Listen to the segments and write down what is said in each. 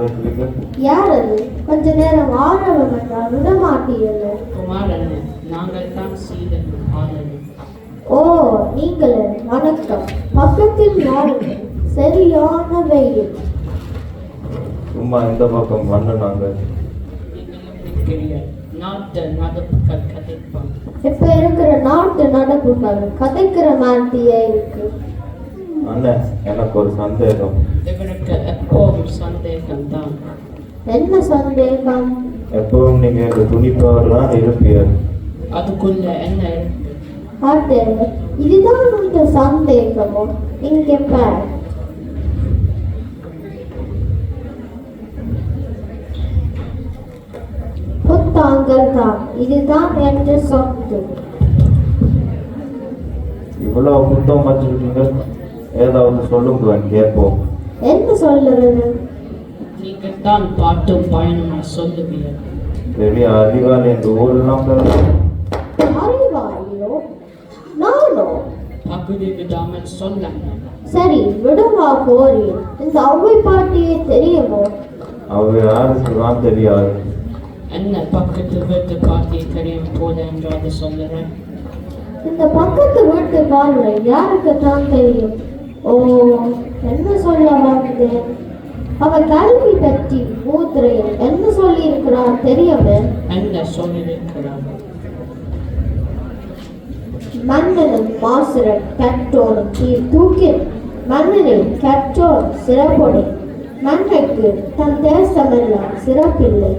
பேசுறீங்க? யார் அது? கொஞ்ச நேரம் ஆரவம் என்றால் விடமாட்டீர்கள். குமாரன், நாங்கள் தான் சீடன் ஆனது. ஓ, நீங்கள் வணக்கம். பக்கத்தில் வாருங்கள். சரியான வெயில். சும்மா இந்த பக்கம் வந்து நாங்கள் நாட்டு நடப்புகள் கதைப்பான். இப்ப இருக்கிற நாட்டு நடப்புகள் கதைக்கிற மாதிரியே இருக்கு. அண்ணன், எனக்கு ஒரு சந்தேகம். இவருக்கு எப்போதும் சந்தேகம் தான். என்ன சந்தேகம்? எப்பவும் நீங்க இந்த துணிப்பவர்லாம் இருப்பீர். அதுக்குள்ள என்ன இருக்கு? ஆட்டு, இதுதான் உங்க சந்தேகமோ? இங்க பார். புத்தாங்கள் தான். இதுதான் என்ற சொத்து. இவ்வளவு புத்தகம் வச்சிருக்கீங்க, ஏதாவது சொல்லுங்க கேட்போம். என்ன சொல்லுறது? நீங்கள் தான் பாட்டும் பயணமா சொல்லுவீர்கள். பெரிய அறிவாளி இந்த ஊரெல்லாம் அறிவாளியோ? நானோ? பகுதி விடாமல் சொல்ல. சரி, விடுவா போரி. இந்த அவ்வை பாட்டியே தெரியுமோ? அவ யாருக்கு தான் தெரியாது. என்ன பக்கத்து வீட்டு பாட்டியை தெரியும் போல என்றாவது சொல்லுறேன். இந்த பக்கத்து வீட்டு பாருங்க, யாருக்கு தான் தெரியும்? ஓ, என்ன சொல்ல வந்தேன்? அவ கல்வி பற்றி மூத்திரையில் என்ன சொல்லி இருக்கிறார் தெரியுமே? என்ன சொல்லியிருக்கிறார்? மன்னனும் மாசுரன் கற்றோனும் கீழ் தூக்கி மன்னனில் கற்றோர் சிறப்பொடை. மன்னனுக்கு தன் தேசமெல்லாம் சிறப்பில்லை,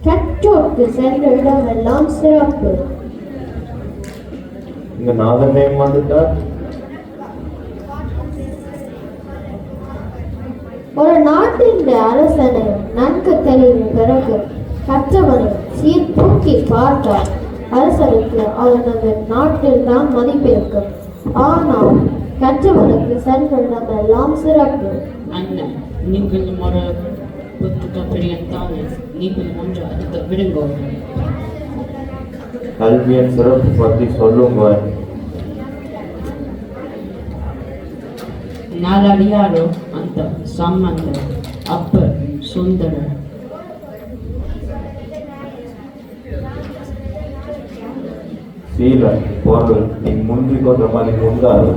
கற்றோர்க்கு சென்ற இடமெல்லாம் சிறப்பு. இங்க நாதனே வந்துட்டா. ஒரு நாட்டின் அரசனை நன்கு தெரியும் பிறகு கற்றவனை சீர்தூக்கி பார்த்தார். அரசனுக்கு அவனது நாட்டில் தான் மதிப்பிருக்கும். ஆனால் கற்றவனுக்கு சென்றெல்லாம் சிறப்பு. அண்ணன், நீங்களும் ஒரு புத்தக பிரியத்தானே, நீங்களும் ஒன்று அடுத்த விடுங்கோ. கல்வியின் சிறப்பு பற்றி சொல்லுங்க. நாலடியாரோ அந்த சம்பந்தம் அப்ப சுந்தர சீல பொருள் நீ முந்தி கொண்ட மாதிரி முந்தாரு.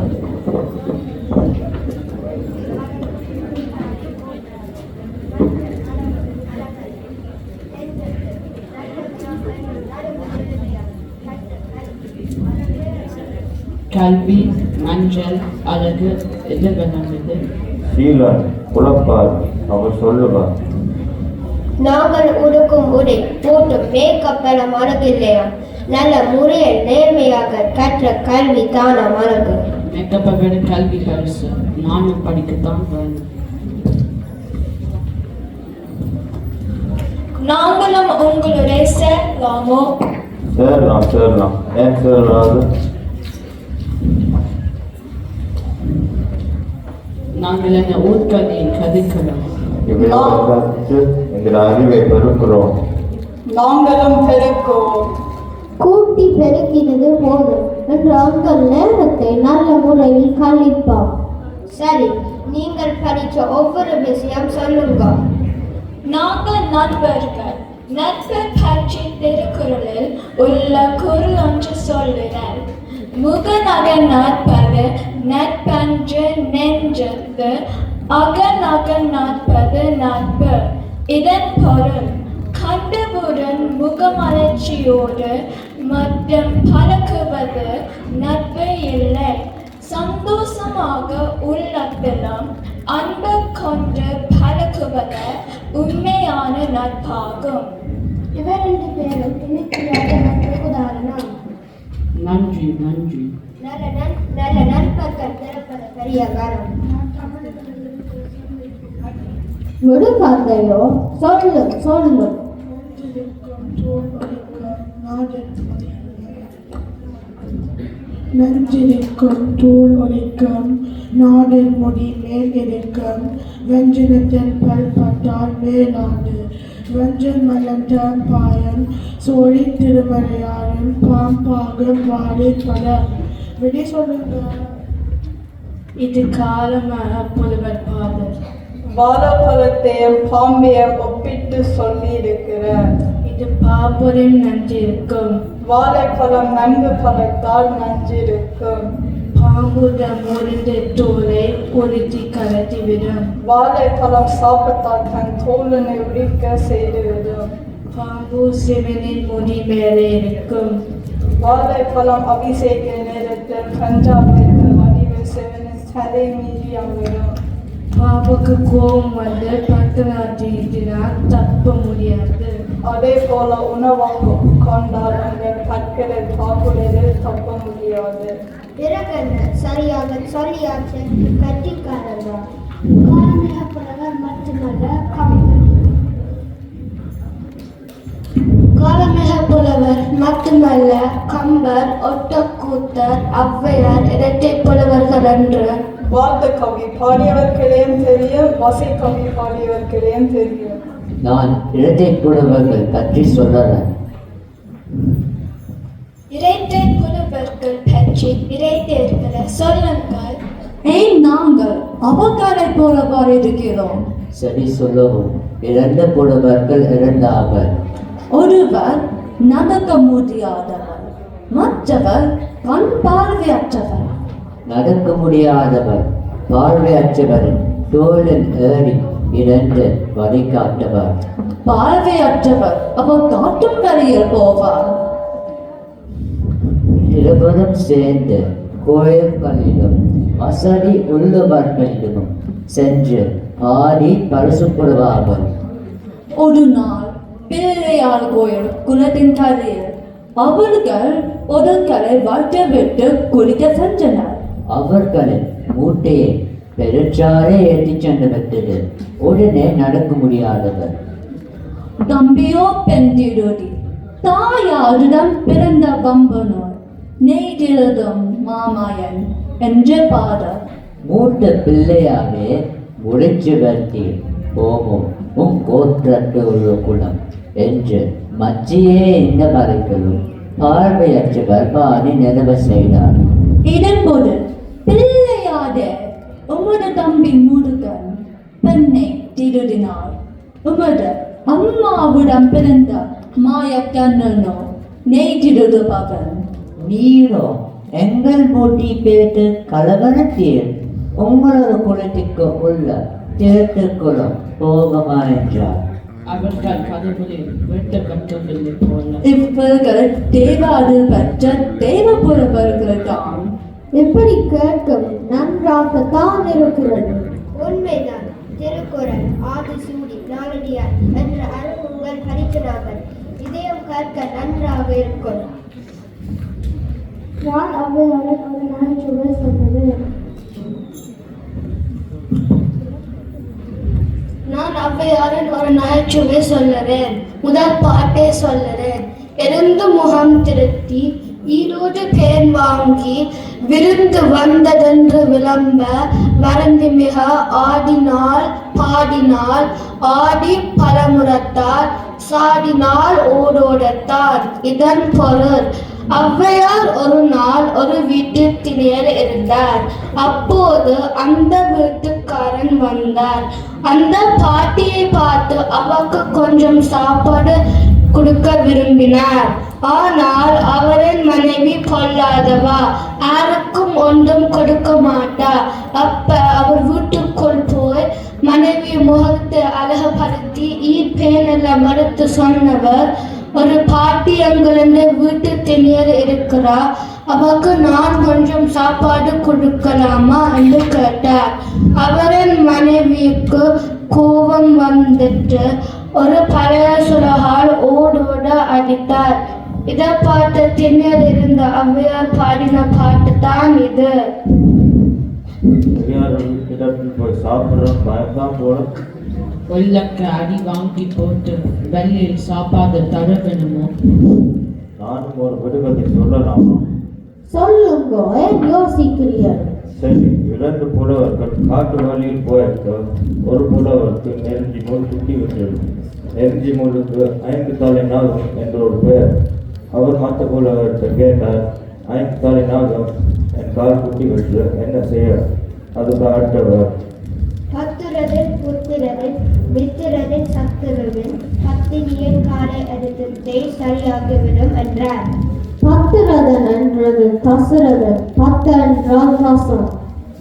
கல்வி, மஞ்சள், அழகு இது சீலன் குழப்பார். அவர் சொல்லுவார். நாங்கள் உடுக்கும் உடை போட்டு மேக்கப் என மரபில்லையா? நல்ல முறையில் நேர்மையாக கற்ற கல்வி தான மரபு. மேக்கப்பை விட கல்வி பரிசு. நானும் படிக்கத்தான் வேணும். நாங்களும் உங்களுடைய சேர்லாமோ? சேரலாம். ஏன் சேராது? நாங்கள் என்ன ஊர்கதையை கதைக்கிறோம். எங்கள் அறிவை பெருக்கிறோம். நாங்களும் பெருக்கிறோம். கூட்டி பெருக்கினது போதும் என்று உங்கள் நேரத்தை நல்ல முறையில் கழிப்போம். சரி, நீங்கள் படித்த ஒவ்வொரு விஷயம் சொல்லுங்க. நாங்கள் நண்பர்கள். நட்பு பற்றி திருக்குறளில் உள்ள குறள் ஒன்று சொல்லுங்கள். முகநக நாற்பது நட்பன்று நெஞ்சத்து அகநக நாற்பது நட்பு. இதன் பொருள், கண்டவுடன் முகமலர்ச்சியோடு மற்றும் பழகுவது நட்பு இல்லை. சந்தோஷமாக உள்ளத்திலும் அன்பு கொண்டு பழகுவது உண்மையான நட்பாகும். இவர் 2 பேரும் இன்னைக்கு உதாரணம். நன்றி. நல்ல நண்பர்கள் திறப்பது பெரிய காரணம். விடுகாந்தையோ சொல்லு. நெஞ்சிருக்கும் தூள் ஒலிக்கும் நாடின் முடி மேல் இருக்கும். வெஞ்சினத்தில் பல்பட்டால் மேலாண்டு வெஞ்சல் மலன் பாயம் சோழி திருமலையாரும் பாம்பாகும் வாழை படம். விடை சொல்லுங்க. இது காலமாக புலவர் பாடல். வாழைப்பழத்தையும் பாம்பையும் ஒப்பிட்டு சொல்லி இருக்கிறார். இது பாப்பரின் நஞ்சிருக்கும். வாழைப்பழம் நன்கு பழத்தால் நஞ்சிருக்கும். பாம்புட முறிந்த தோலை பொருத்தி கலத்திவிடும். வாழைப்பழம் சாப்பிட்டால் தன் தோலனை உரிக்க செய்துவிடும். பாம்பு சிவனின் முடி மேலே இருக்கும். வாழைப்பழம் அபிஷேக நேரத்தில் பஞ்சாபிற்கு வடிவு சிவனின் தலை மீறி அமிடும். பாம்புக்கு கோபம் வந்து பக்கநாட்டினால் தப்ப முடியாது. அதே போல உணவாக கொண்டால் உங்கள் கற்களை பாம்புகளில் தப்ப முடியாது. பிறகென்ன சரியாக சொல்லியாச்சு கட்டிக்காரர்கள் காலமிகப்புலவர் மட்டுமல்ல காலமிகப்புலவர் மட்டுமல்ல கம்பர், ஒட்டக்கூத்தர், ஔவையார் இரட்டை புலவர்கள் என்று வாழ்த்து கவி பாடியவர்களையும் தெரியும், வசை கவி பாடியவர்களையும் தெரியும். நான் இரட்டை புலவர்கள் பற்றி சொல்லறேன். இரட்டை புலவர்கள் பற்றி இறைத்தேர்களை சொல்லுங்கள். ஏன் நாங்கள் அவர்களை போலவாறு இருக்கிறோம்? சரி சொல்லவும். இரண்டு புலவர்கள் இருந்தார்கள். ஒருவர் நடக்க முடியாதவர், மற்றவர் கண் பார்வையற்றவர். நடக்க முடியாதவர் பார்வையற்றவரின் தோளில் ஏறி இரண்டு வழிகாட்டவர். பார்வையற்றவர் அவர் காட்டும் வழியில் போவார். இருவரும் சேர்ந்து கோயில்களிலும் வசதி உள்ளவர்களிலும் சென்று ஆடி பரிசுப்படுவார்கள். ஒரு நாள் பிள்ளையார் கோயில் குளத்தின் கரையில் அவர்கள் ஒரு கரை வாட்ட விட்டு குளிக்க சென்றனர். அவர்களின் மூட்டையை பெருச்சாரே ஏற்றிச் சென்று விட்டது. உடனே நடக்க முடியாதவர், தம்பியோ பெண் திருடி, தாயாரிடம் பிறந்த வம்பனோர், நெய்திருதும் மாமாயன் என்று பாடல். மூட்ட பிள்ளையாவே முடிச்சு வருத்தி போகும் உன் கோற்றட்டு ஒரு குலம் என்று மச்சியே இந்த மறைகளும் பார்வையற்றவர் பாடி நிலவ செய்தார். இதன்போது பிள்ளையாரே, உமது தம்பி முருகன் பெண்ணை திருடினார். உமது அம்மாவிடம் பிறந்த மாயக்கண்ணனோ நெய் திருடுபவன். நீரோ எங்கள் போட்டி பேட்டு கலவரத்தில் உங்களது குலத்துக்கு உள்ள தேட்டுக்குளம் போகமா என்றார். அவர்கள் கதைகளில் வெட்ட கட்டவில்லை போல இவர்கள் தேவாது பெற்ற தேவ புலவர்கள்தான். எப்படி கேட்கவும் நன்றாகத்தான் இருக்கிறது. உண்மைதான். திருக்குறள், ஆதிசூடி, நாலடியார் என்ற அனுபவங்கள் படிக்கிறார்கள். இதயம் கேட்க நன்றாக இருக்கும். நான் அவ்வையாரின் ஒரு நகைச்சுவை சொன்னது. நான் ஔவையாரின் ஒரு நகைச்சுவை சொல்லுறேன். முதல் பாட்டே சொல்லுறேன். எழுந்து முகம் திருத்தி ஈரோடு பேன் வாங்கி விருந்து வந்ததென்று விளம்ப வரந்து மிக ஆடினாள் பாடினாள் ஆடி பலமுறத்தார் சாடினாள் ஓடோடத்தார். இதன் பொருள், ஔவையார் ஒரு நாள் ஒரு வீட்டு திணையில் இருந்தார். அப்போது அந்த வீட்டுக்காரன் வந்தார். அந்த பாட்டியை பார்த்து அவருக்கு கொஞ்சம் சாப்பாடு கொடுக்க விரும்பினார். ஆனால் அவரின் மனைவி பொல்லாதவா, யாருக்கும் ஒன்றும் கொடுக்க மாட்டா. அப்ப அவர் வீட்டுக்குள் போய் மனைவி முகத்தை அழகுபடுத்தி பேனெல்லாம் மறுத்து சொன்னவர், ஒரு பாட்டி எங்களிருந்து வீட்டு திணியர் இருக்கிறா, அவருக்கு நான் கொஞ்சம் சாப்பாடு கொடுக்கலாமா என்று கேட்டார். அவரின் மனைவிக்கு கோபம் வந்துட்டு ஒரு பழைய சுலகால் ஓடோட அடித்தார். இதை பார்த்த திணியர் இருந்த ஔவையார் பாடின பாட்டு தான் இது. இடத்தில் போய் சாப்பிட்றோம் பயத்தான் போல. உள்ளக்க அடி வாங்கி போட்டு வெள்ளியில் சாப்பாடு தர வேணுமோ? நானும் ஒரு விடுகதை சொல்லலாமா? சொல்லுங்க, ஏன் யோசிக்கிறீர்கள்? சரி, இரண்டு புலவர்கள் காட்டு வழியில் போயிருக்க ஒரு புலவருக்கு நெருஞ்சி முள் குட்டி விட்டது. நெருஞ்சி முள்ளுக்கு 5 தலை நாகம் என்ற ஒரு பெயர். அவர் மற்ற புலவர்கிட்ட கேட்டார், 5 தலை நாகம் என் கால் குட்டி விட்டு என்ன செய்ய? அதுக்கு அடுத்தவர், பத்துரதில் புத்து யுத்தத்தை சரியாக்கிவிடும் என்றார். பத்திரதன் என்றது தசரதன், பத்து என்றால் தசரம்.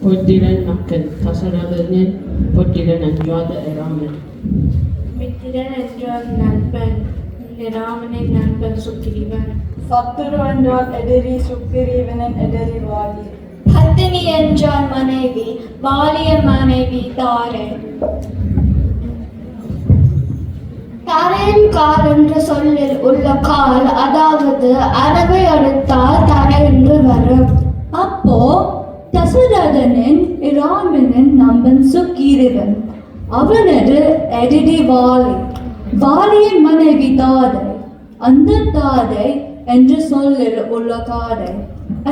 புத்திரன் மக்கள் தசரதனின் புத்திரன் அஞ்சாத ராமன். மித்திரன் என்றால் நண்பன், ராமனின் நண்பன் சுக்கிரீவன். சத்துரு என்றால் எதிரி, சுக்கிரீவனின் எதிரி வாலி. பத்தினி என்றால் மனைவி, வாலியின் மனைவி தாரை. தரையின் கால் என்ற சொல்லில் உள்ள கால், அதாவது அரவை அடுத்தால் தரை என்று வரும். அப்போ தசரதனின் ராமனின் நம்பன் சுக்கிரீவன், அவனது எதிரி வாலி, வாலியின் மனைவி தாதை, அந்த தாதை என்று சொல்லில் உள்ள காடை,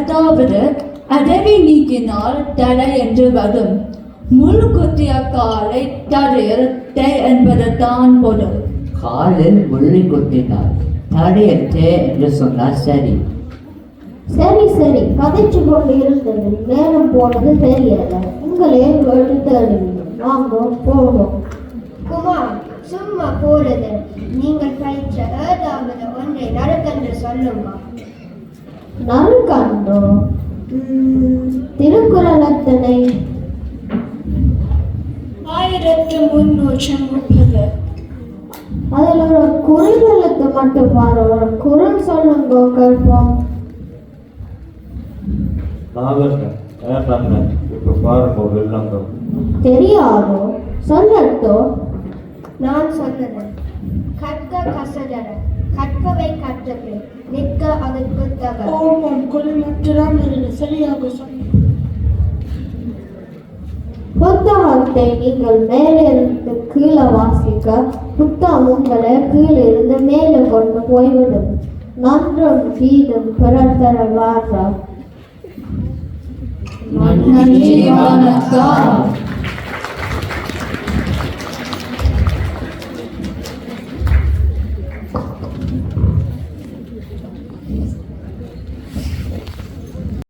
அதாவது அடவி நீக்கினால் தடை என்று வரும். முழு குத்திய காலை தடையில் தே என்பது தான் பொருள். காலில் முள்ளி குத்தினார் தடையற்றே என்று சொன்னார். சரி. சரி சரி, கதைச்சு கொண்டு இருந்தது நேரம் போனது தெரியல. உங்களே எடுத்து வாங்க போவோம். குமார், சும்மா போறது. நீங்கள் பயிற்ற ஏதாவது ஒன்றை நடக்கென்று சொல்லுங்க. நறுக்கண்டோ? திருக்குறள் எத்தனை? 1330. அதில் ஒரு குரல் எழுத்து மட்டும் பாரு, ஒரு குரல் சொல்லுங்க கேட்போம். நாகர்கன் ஏன்டாங்க இப்போ பாருங்க வெள்ளங்க. தெரியாதோ? சொல்லட்டோ? நான் சொன்னது கற்க கசடர, கற்பவை கற்றது, நிற்க அதற்கு தக. ஓமம் குரல் மட்டும்தான் சரியாக சொன்ன. புத்தகத்தை நீங்கள் மேலிருந்து கீழே வாசிக்க, புத்தகம் உங்களை கீழிருந்து மேலே கொண்டு போய்விடும். நன்றும் தீதும் பிறர் தர வார. நன்றி, வணக்கம்.